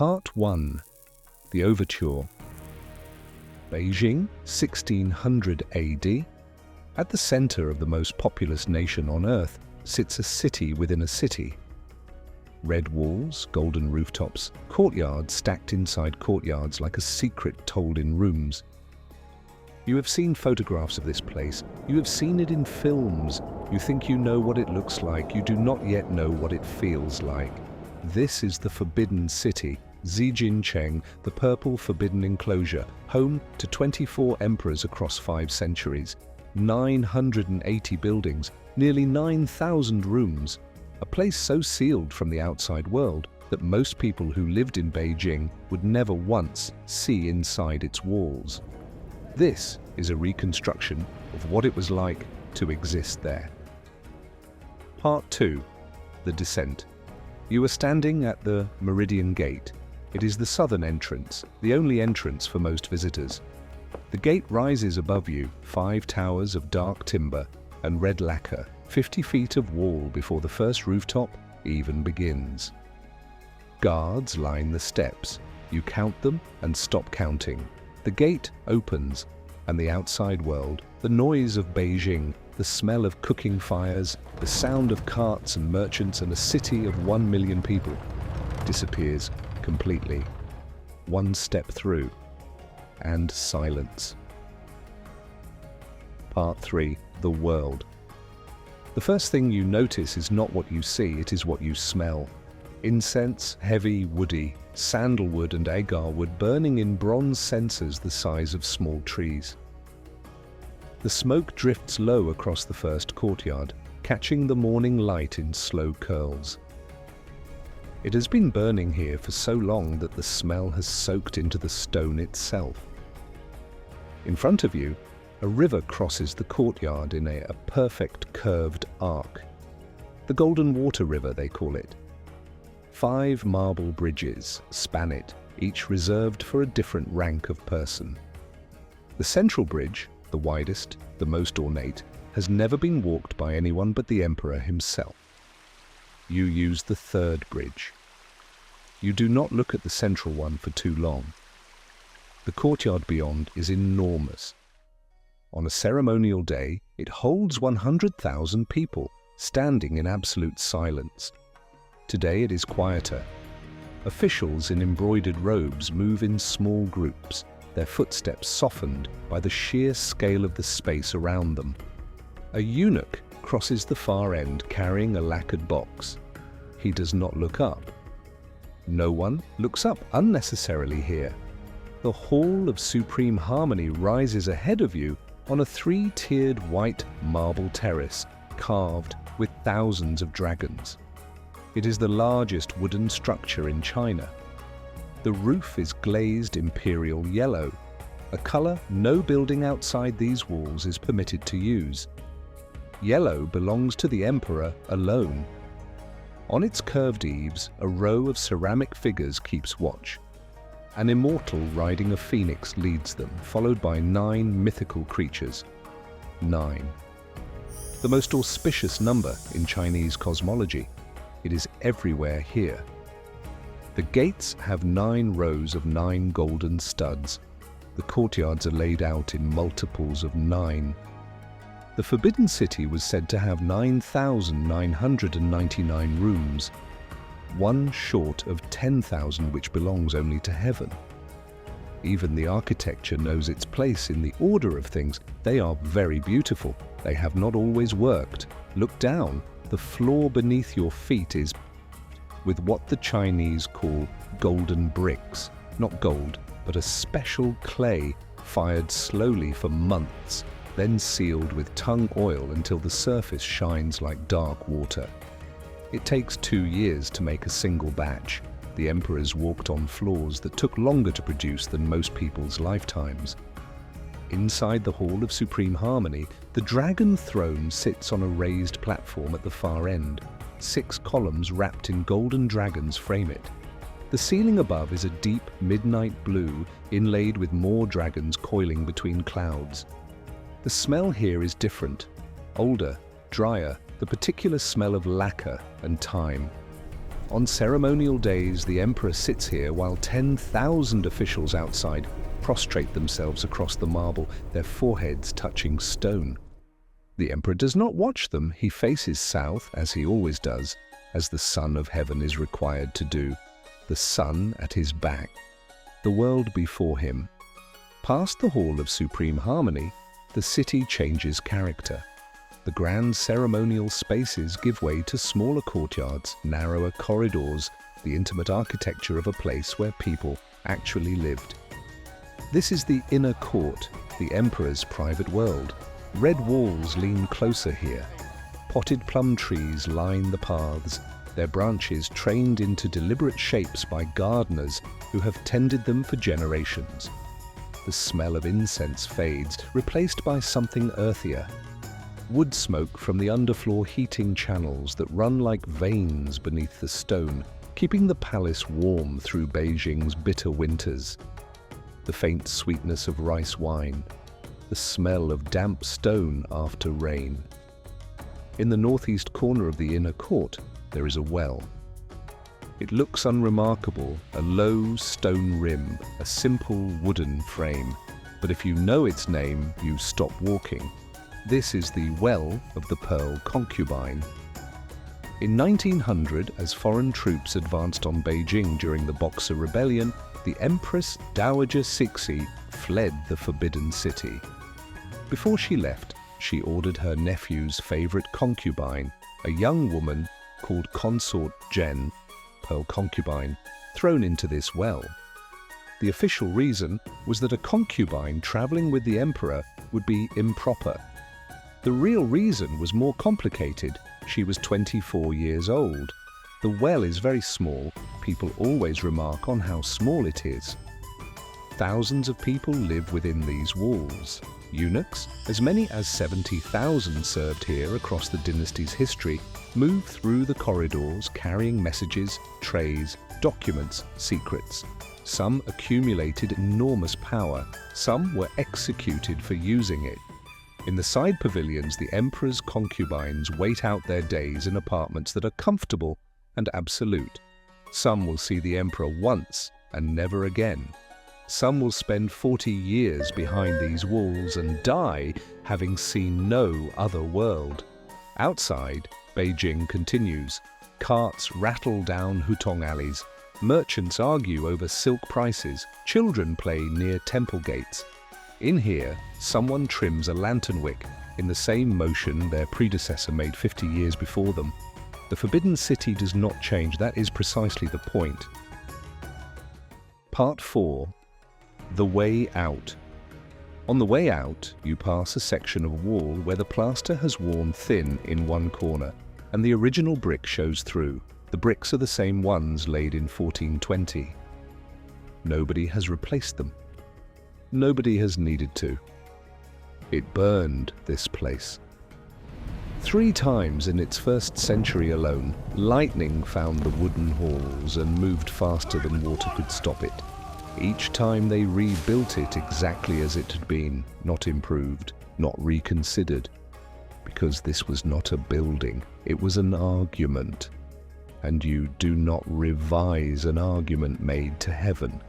Part 1. The Overture. Beijing, 1600 AD. At the center of the most populous nation on Earth sits a city within a city. Red walls, golden rooftops, courtyards stacked inside courtyards like a secret told in rooms. You have seen photographs of this place. You have seen it in films. You think you know what it looks like. You do not yet know what it feels like. This is the Forbidden City, Xijincheng, the Purple Forbidden Enclosure, home to 24 emperors across 5 centuries, 980 buildings, nearly 9,000 rooms, a place so sealed from the outside world that most people who lived in Beijing would never once see inside its walls. This is a reconstruction of what it was like to exist there. Part 2. The Descent. You are standing at the Meridian Gate. It is the southern entrance, the only entrance for most visitors. The gate rises above you, 5 towers of dark timber and red lacquer, 50 feet of wall before the first rooftop even begins. Guards line the steps. You count them and stop counting. The gate opens, and the outside world, the noise of Beijing, the smell of cooking fires, the sound of carts and merchants and a city of 1 million people, disappears completely. One step through, and silence. Part 3. The World. The first thing you notice is not what you see, it is what you smell. Incense, heavy, woody, sandalwood and agar wood burning in bronze censers the size of small trees. The smoke drifts low across the first courtyard, catching the morning light in slow curls. It has been burning here for so long that the smell has soaked into the stone itself. In front of you, a river crosses the courtyard in a perfect curved arc. The Golden Water River, they call it. 5 marble bridges span it, each reserved for a different rank of person. The central bridge, the widest, the most ornate, has never been walked by anyone but the emperor himself. You use the 3rd bridge. You do not look at the central one for too long. The courtyard beyond is enormous. On a ceremonial day, it holds 100,000 people, standing in absolute silence. Today it is quieter. Officials in embroidered robes move in small groups, their footsteps softened by the sheer scale of the space around them. A eunuch crosses the far end carrying a lacquered box. He does not look up. No one looks up unnecessarily here. The Hall of Supreme Harmony rises ahead of you on a 3-tiered white marble terrace carved with thousands of dragons. It is the largest wooden structure in China. The roof is glazed imperial yellow, a color no building outside these walls is permitted to use. Yellow belongs to the emperor alone. On its curved eaves, a row of ceramic figures keeps watch. An immortal riding a phoenix leads them, followed by 9 mythical creatures. 9. The most auspicious number in Chinese cosmology. It is everywhere here. The gates have 9 rows of 9 golden studs. The courtyards are laid out in multiples of 9. The Forbidden City was said to have 9,999 rooms, one short of 10,000 which belongs only to heaven. Even the architecture knows its place in the order of things. They are very beautiful. They have not always worked. Look down. The floor beneath your feet is with what the Chinese call golden bricks. Not gold, but a special clay fired slowly for months, then sealed with tung oil until the surface shines like dark water. It takes 2 years to make a single batch. The emperors walked on floors that took longer to produce than most people's lifetimes. Inside the Hall of Supreme Harmony, the dragon throne sits on a raised platform at the far end. 6 columns wrapped in golden dragons frame it. The ceiling above is a deep midnight blue inlaid with more dragons coiling between clouds. The smell here is different, older, drier, the particular smell of lacquer and thyme. On ceremonial days, the emperor sits here while 10,000 officials outside prostrate themselves across the marble, their foreheads touching stone. The emperor does not watch them. He faces south, as he always does, as the Son of Heaven is required to do, the sun at his back, the world before him. Past the Hall of Supreme Harmony, the city changes character. The grand ceremonial spaces give way to smaller courtyards, narrower corridors, the intimate architecture of a place where people actually lived. This is the inner court, the emperor's private world. Red walls lean closer here. Potted plum trees line the paths, their branches trained into deliberate shapes by gardeners who have tended them for generations. The smell of incense fades, replaced by something earthier. Wood smoke from the underfloor heating channels that run like veins beneath the stone, keeping the palace warm through Beijing's bitter winters. The faint sweetness of rice wine, the smell of damp stone after rain. In the northeast corner of the inner court, there is a well. It looks unremarkable, a low stone rim, a simple wooden frame. But if you know its name, you stop walking. This is the Well of the Pearl Concubine. In 1900, as foreign troops advanced on Beijing during the Boxer Rebellion, the Empress Dowager Cixi fled the Forbidden City. Before she left, she ordered her nephew's favorite concubine, a young woman called Consort Jen, Pearl Concubine, thrown into this well. The official reason was that a concubine traveling with the emperor would be improper. The real reason was more complicated. She was 24 years old. The well is very small. People always remark on how small it is. Thousands of people live within these walls. Eunuchs, as many as 70,000 served here across the dynasty's history, move through the corridors carrying messages, trays, documents, secrets. Some accumulated enormous power, some were executed for using it. In the side pavilions, the emperor's concubines wait out their days in apartments that are comfortable and absolute. Some will see the emperor once and never again. Some will spend 40 years behind these walls and die having seen no other world. Outside, Beijing continues. Carts rattle down hutong alleys. Merchants argue over silk prices. Children play near temple gates. In here, someone trims a lantern wick in the same motion their predecessor made 50 years before them. The Forbidden City does not change. That is precisely the point. Part 4. The Way Out. On the way out, you pass a section of wall where the plaster has worn thin in one corner, and the original brick shows through. The bricks are the same ones laid in 1420. Nobody has replaced them. Nobody has needed to. It burned, this place. 3 times in its first century alone, lightning found the wooden halls and moved faster than water could stop it. Each time they rebuilt it exactly as it had been, not improved, not reconsidered. Because this was not a building, it was an argument. And you do not revise an argument made to heaven.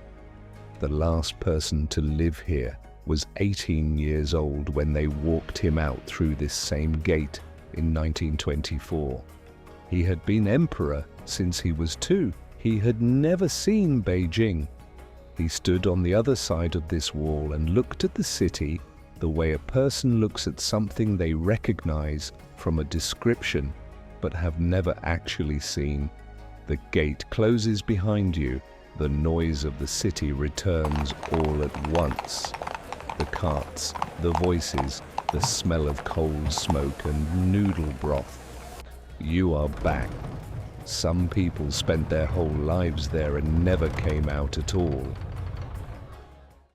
The last person to live here was 18 years old when they walked him out through this same gate in 1924. He had been emperor since he was 2. He had never seen Beijing. He stood on the other side of this wall and looked at the city the way a person looks at something they recognize from a description but have never actually seen. The gate closes behind you. The noise of the city returns all at once. The carts, the voices, the smell of cold smoke and noodle broth. You are back. Some people spent their whole lives there and never came out at all.